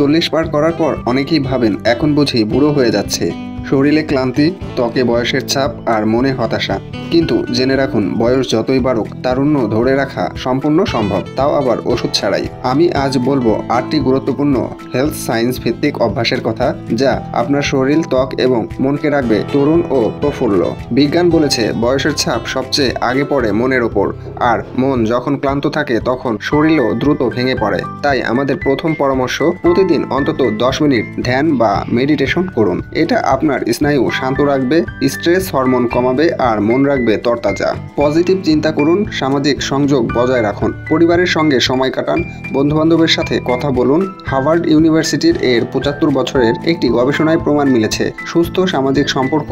40 পার করার পর অনেকেই ভাবেন এখন বুঝি বুড়ো হয়ে যাচ্ছে। শরীরে ক্লান্তি, ত্বকে বয়সের ছাপ আর মনে হতাশা। কিন্তু জেনে রাখুন, বয়স যতই বাড়ুক তারুণ্য ধরে রাখা সম্পূর্ণ সম্ভব, তাও আবার ওষুধ ছাড়াই। আমি আজ বলবো 8টি গুরুত্বপূর্ণ হেলথ সায়েন্স ভিত্তিক অভ্যাসের কথা, যা আপনার শরীর, ত্বক এবং মনকে রাখবে তরুণ ও প্রফুল্ল। বিজ্ঞান বলেছে বয়সের ছাপ সবচেয়ে আগে পড়ে মনের ওপর, আর মন যখন ক্লান্ত থাকে তখন শরীরও দ্রুত ভেঙে পড়ে। তাই আমাদের প্রথম পরামর্শ, প্রতিদিন অন্তত 10 মিনিট ধ্যান বা মেডিটেশন করুন। এটা আপনার স্নায়ু শান্ত রাখবে, স্ট্রেস হরমোন কমাবে আর মন রাখবে তরতাজা। পজিটিভ চিন্তা করুন, সামাজিক সংযোগ বজায় রাখুন, পরিবারের সঙ্গে সময় কাটান, বন্ধুবান্ধবের সাথে কথা বলুন। হার্ভার্ড ইউনিভার্সিটির 75 বছরের একটি গবেষণায় প্রমাণ মিলেছে, সুস্থ সামাজিক সম্পর্ক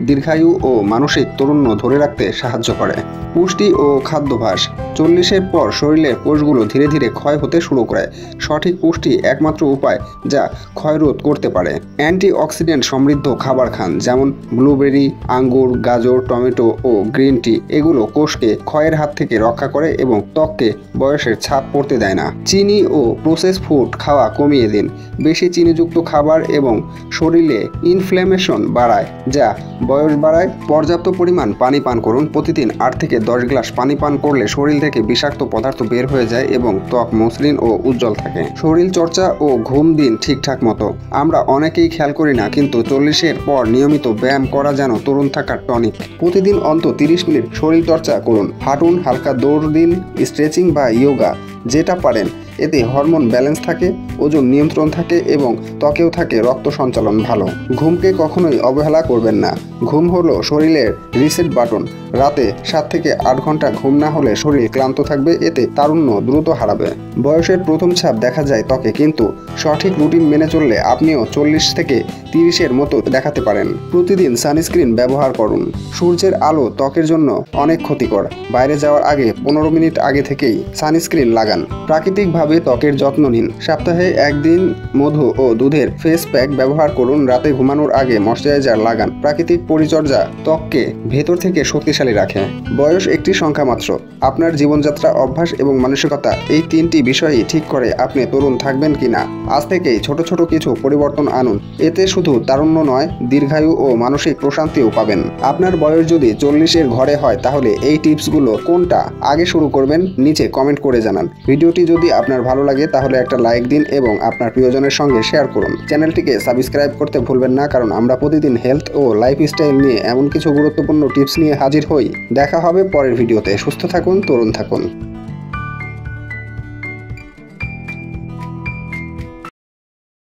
দীর্ঘায়ু ও মানসিক তারুণ্য ধরে রাখতে সাহায্য করে। পুষ্টি ও খাদ্যাভ্যাস। 40-এর পর শরীরের কোষগুলো ধীরে ধীরে ক্ষয় হতে শুরু করে। সঠিক পুষ্টি একমাত্র উপায় যা ক্ষয় রোধ করতে পারে। অ্যান্টিঅক্সিডেন্ট সমৃদ্ধ খাবার খান, যেমন ব্লুবেরি, আঙ্গুর, গাজর, টমেটো ও গ্রিন টি। এগুলো কোষকে ক্ষয়ের হাত থেকে রক্ষা করে এবং ত্বককে বয়সের ছাপ পড়তে দেয় না। চিনি ও প্রসেস ফুড খাওয়া কমিয়ে দিন। বেশি চিনিযুক্ত খাবার এবং শরীরে ইনফ্ল্যামেশন বাড়ায়, যা বয়স বাড়ায়। পর্যাপ্ত পরিমাণ পানি পান করুন। প্রতিদিন 8 থেকে 10 গ্লাস পানি পান করলে শরীর থেকে বিষাক্ত পদার্থ বের হয়ে যায় এবং ত্বক মসৃণ ও উজ্জ্বল থাকে। শরীর চর্চা ও ঘুম দিন ঠিকঠাক মতো। আমরা অনেকেই খেয়াল করি না, কিন্তু 40-এর পর নিয়মিত ব্যায়াম করা যেন তরুণ থাকার টনিক। প্রতিদিন অন্তত 30 মিনিট শরীর চর্চা করুন। হাঁটুন, হালকা দৌড় দিন, স্ট্রেচিং বা ইয়োগা, যেটা পারেন। এতে হরমোন ব্যালেন্স থাকে, ওজন নিয়ন্ত্রণ থাকে এবং ত্বকেও থাকে রক্ত সঞ্চালন ভালো। ঘুমকে কখনোই অবহেলা করবেন না। ঘুম হলো শরীরের রিসেট বাটন। রাতে 7 থেকে 8 ঘন্টা ঘুম না হলে শরীর ক্লান্ত থাকবে, এতে তারুণ্য দ্রুত হারাবে। বয়সের প্রথম ছাপ দেখা যায় ত্বকে, কিন্তু সঠিক রুটিন মেনে চললে আপনিও 40 থেকে 30-এর মতো দেখাতে পারেন। প্রতিদিন সানস্ক্রিন ব্যবহার করুন। সূর্যের আলো ত্বকের জন্য অনেক ক্ষতিকর। বাইরে যাওয়ার আগে 15 মিনিট আগে থেকেই সানস্ক্রিন লাগান। প্রাকৃতিকভাবে ত্বকের যত্ন নিন। সপ্তাহে 1 দিন মধু ও দুধের ফেস প্যাক ব্যবহার করুন। রাতে ঘুমানোর আগে ময়শ্চারাইজার লাগান। প্রাকৃতিক পরিচর্যা ত্বককে ভেতর থেকে শক্তিশালী রাখে। বয়স একটি সংখ্যা মাত্র। আপনার জীবনযাত্রা, অভ্যাস এবং মানসিকতা, এই 3টি বিষয়ই ঠিক করে আপনি তরুণ থাকবেন কিনা। আজ থেকেই ছোট ছোট কিছু পরিবর্তন আনুন। এতে শুধু তারুণ্য নয়, দীর্ঘায়ু ও মানসিক প্রশান্তিও পাবেন। আপনার বয়স যদি 40-এর ঘরে হয়, তাহলে এই টিপসগুলো কোনটা আগে শুরু করবেন নিচে কমেন্ট করে জানান। ভিডিওটি যদি আপনার ভালো লাগে তাহলে একটা লাইক দিন এবং আপনার প্রিয়জনের সঙ্গে শেয়ার করুন। চ্যানেলটিকে সাবস্ক্রাইব করতে ভুলবেন না, কারণ আমরা প্রতিদিন হেলথ ও লাইফস্টাইল নিয়ে এমন কিছু গুরুত্বপূর্ণ টিপস নিয়ে হাজির হই। দেখা হবে পরের ভিডিওতে। সুস্থ থাকুন, তরুণ থাকুন।